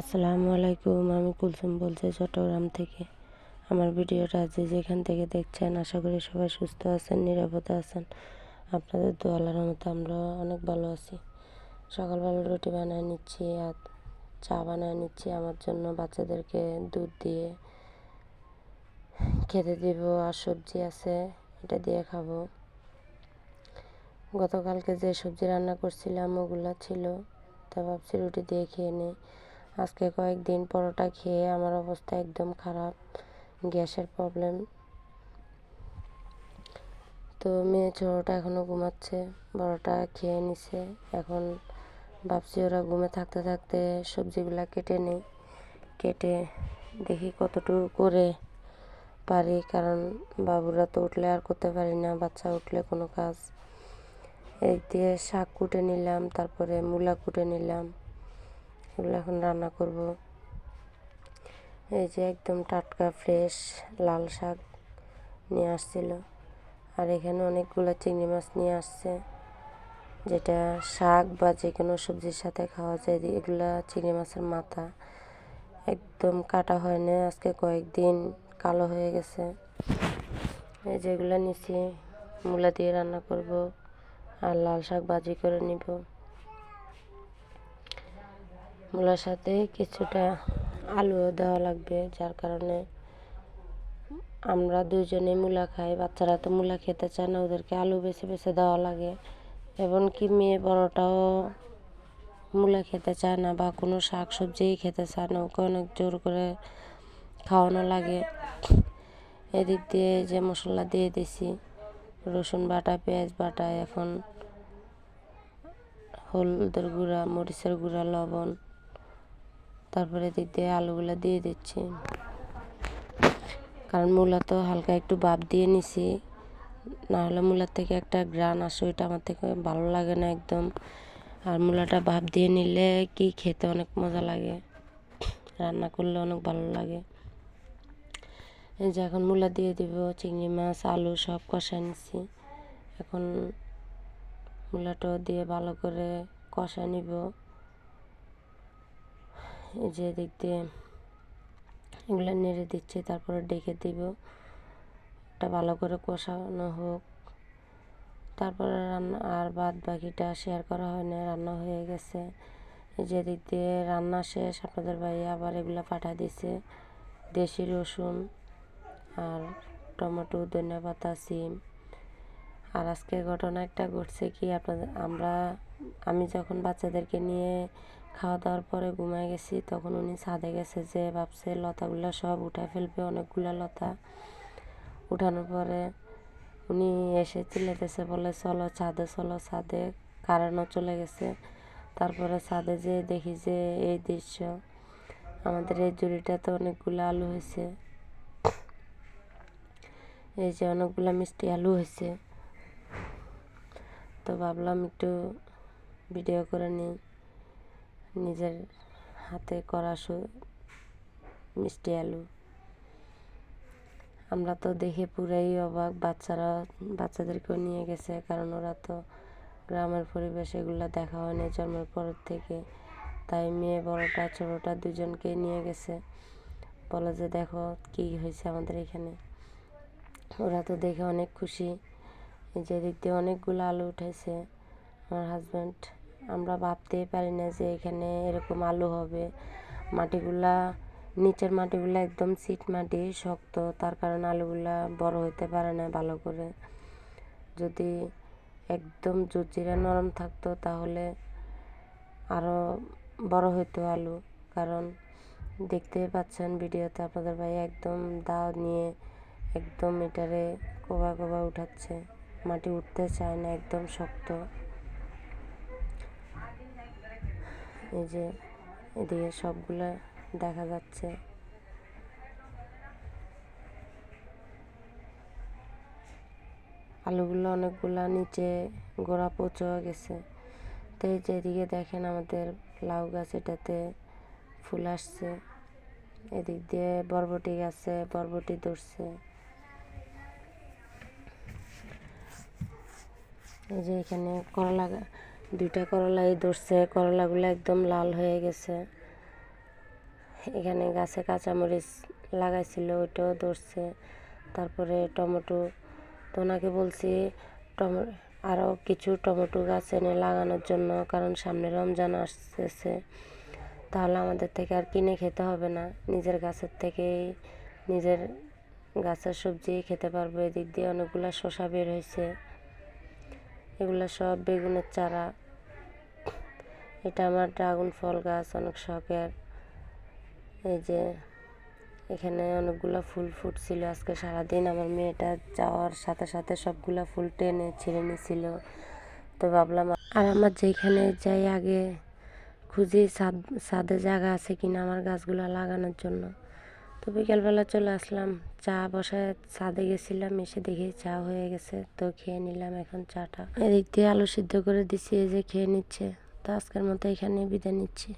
আসসালামু আলাইকুম। আমি কুলসুম বলছি চট্টগ্রাম থেকে। আমার ভিডিওটা যে যেখান থেকে দেখছেন আশা করি সবাই সুস্থ আছেন, নিরাপদে আছেন। আপনাদের দোয়া আল্লাহর রহমতে আমরা অনেক ভালো আছি। সকালবেলা রুটি বানায় নিচ্ছি আর চা বানায় নিচ্ছি আমার জন্য, বাচ্চাদেরকে দুধ দিয়ে খেতে দিব। আর সবজি আছে, এটা দিয়ে খাবো। গতকালকে যে সবজি রান্না করছিলাম ওগুলা ছিল, তা ভাবছি রুটি দিয়ে খেয়ে নিই। আজকে কয়েকদিন পরোটা খেয়ে আমার অবস্থা একদম খারাপ, গ্যাসের প্রবলেম। তো মেয়ে ছোটোটা এখনও ঘুমাচ্ছে, বড়টা খেয়ে নিছে। এখন ভাবছি ওরা ঘুমে থাকতে থাকতে সবজিগুলা কেটে নিই, কেটে দেখি কতটুকু করে পারি, কারণ বাবুরা তো উঠলে আর করতে পারি না, বাচ্চা উঠলে কোনো কাজ। এই দিয়ে শাক কুটে নিলাম, তারপরে মূলা কুটে নিলাম, এগুলো এখন রান্না করব। এই যে একদম টাটকা ফ্রেশ লাল শাক নিয়ে আসছিল। আর এখানে অনেকগুলো চিংড়ি মাছ নিয়ে আসছে, যেটা শাক বা যে কোনো সবজির সাথে খাওয়া যায়। এগুলা চিংড়ি মাছের মাথা, একদম কাটা হয় না, আজকে কয়েকদিন কালো হয়ে গেছে। এই যেগুলো নিছি মূলা দিয়ে রান্না করব, আর লাল শাক ভাজি করে নিব। মূলার সাথে কিছুটা আলুও দেওয়া লাগবে, যার কারণে আমরা দুজনে মূলা খাই, বাচ্চারা তো মূলা খেতে চায় না, ওদেরকে আলু বেছে বেছে দেওয়া লাগে। এমনকি মেয়ে বড়টাও মূলা খেতে চায় না বা কোনো শাক সবজিই খেতে চায় না, ওকে অনেক জোর করে খাওয়ানো লাগে। এদিক দিয়ে যে মশলা দিয়ে দিছি, রসুন বাটা, পেঁয়াজ বাটা, এখন হলুদের গুঁড়া, মরিচের গুঁড়া, লবণ, তারপরে এদিক দিয়ে আলুগুলো দিয়ে দিচ্ছি। কারণ মূলা তো হালকা একটু ভাপ দিয়ে নিছি, না হলে মূলার থেকে একটা ঘ্রাণ আসে, ওইটা আমার থেকে ভালো লাগে না একদম। আর মূলাটা ভাপ দিয়ে নিলে কি খেতে অনেক মজা লাগে, রান্না করলে অনেক ভালো লাগে। এই যে এখন মূলা দিয়ে দিব, চিংড়ি মাছ, আলু সব কষায় নিচ্ছি। এখন মূলাটাও দিয়ে ভালো করে কষায় নিব। এই যে দিক দিয়ে এগুলো নেড়ে দিচ্ছি, তারপরে ডেকে দিব, এটা ভালো করে কষানো হোক। তারপরে রান্না আর বাদ বাকিটা শেয়ার করা হয় না, রান্না হয়ে গেছে। এই যে দিক দিয়ে রান্না শেষ, আপনাদের ভাই আবার এগুলো পাঠিয়ে দিছে, দেশি রসুন আর টমেটো, ধনিয়া পাতা, সিম। আর আজকে ঘটনা একটা ঘটছে কি, আমি যখন বাচ্চাদেরকে নিয়ে খাওয়া দাওয়ার পরে ঘুমায় গেছি, তখন উনি ছাদে গেছে, যে ভাবছে লতাগুলো সব উঠে ফেলবে, অনেকগুলো লতা। উঠানোর পরে উনি এসে চিল্লাতেছে, বলে চলো ছাদে, চলো ছাদে। কারেন্টও চলে গেছে। তারপরে ছাদে যেয়ে দেখি যে এই দৃশ্য। আমাদের এই জুড়িটাতে অনেকগুলো আলু হয়েছে, এই যে অনেকগুলো মিষ্টি আলু হয়েছে। তো ভাবলাম একটু ভিডিও করে নিই, নিজের হাতে করা মিষ্টি আলু। আমরা তো দেখে পুরাই অবাক, বাচ্চাদেরকেও নিয়ে গেছে, কারণ ওরা তো গ্রামের পরিবেশ এগুলো দেখা হয়নি জন্মের পর থেকে। তাই মেয়ে বড়টা ছোটোটা দুজনকে নিয়ে গেছে, বলে যে দেখো কি হয়েছে আমাদের এখানে। ওরা তো দেখে অনেক খুশি। এই যে দিক দিয়ে অনেকগুলো আলু উঠেছে। আমার হাজব্যান্ড, আমরা ভাবতেই পারি না যে এখানে এরকম আলু হবে। নিচের মাটিগুলা একদম চিট মাটি, শক্ত, তার কারণে আলুগুলা বড় হতে পারে না ভালো করে। যদি একদম জুরজিরা নরম থাকতো তাহলে আরও বড় হতো আলু। কারণ দেখতেই পাচ্ছেন ভিডিওতে, আপনাদের ভাই একদম দাও নিয়ে একদম এটারে কোবা কোবা উঠাচ্ছে, মাটি উঠতে চায় না, একদম শক্ত। এই যে এদিকে সবগুলা দেখা যাচ্ছে। আলুগুলো অনেকগুলা নিচে গোড়া পচে গেছে। তো এই যে এদিকে দেখেন আমাদের লাউ গাছ, এটাতে ফুল আসছে। এদিক দিয়ে বরবটি গাছে বরবটি ধরছে। এই যে এখানে করলা, দুইটা করলাই ধরছে, করলাগুলো একদম লাল হয়ে গেছে। এখানে গাছে কাঁচামরিচ লাগাইছিল, ওইটাও ধরছে। তারপরে টমেটো, তো ওনাকে বলছি আরও কিছু টমেটো গাছ এনে লাগানোর জন্য, কারণ সামনে রমজান আসতেছে, তাহলে আমাদের থেকে আর কিনে খেতে হবে না, নিজের গাছের থেকেই নিজের গাছের সবজি খেতে পারবো। এদিক দিয়ে অনেকগুলো শসা বের হয়েছে, এগুলো সব বেগুনের চারা। এটা আমার ড্রাগন ফল গাছ, অনেক শখের। এই যে এখানে অনেকগুলো ফুল ফুটছিল আজকে সারাদিন। আমার মেয়েটা যাওয়ার সাথে সাথে সবগুলা ফুল টেনে ছিঁড়ে নিছিল, তো ভাবলাম। আর আমার যেখানে যাই আগে খুঁজি ছাদে জায়গা আছে কিনা আমার গাছগুলো লাগানোর জন্য। তো বিকেলবেলা চলে আসলাম, চা বসায় ছাদে গেছিলাম, এসে দেখি চা হয়ে গেছে, তো খেয়ে নিলাম এখন চাটা। এদিক দিয়ে আলু সিদ্ধ করে দিছি, এই যে খেয়ে নিচ্ছে। তো আজকের মতো এখানে বিদায় নিচ্ছি।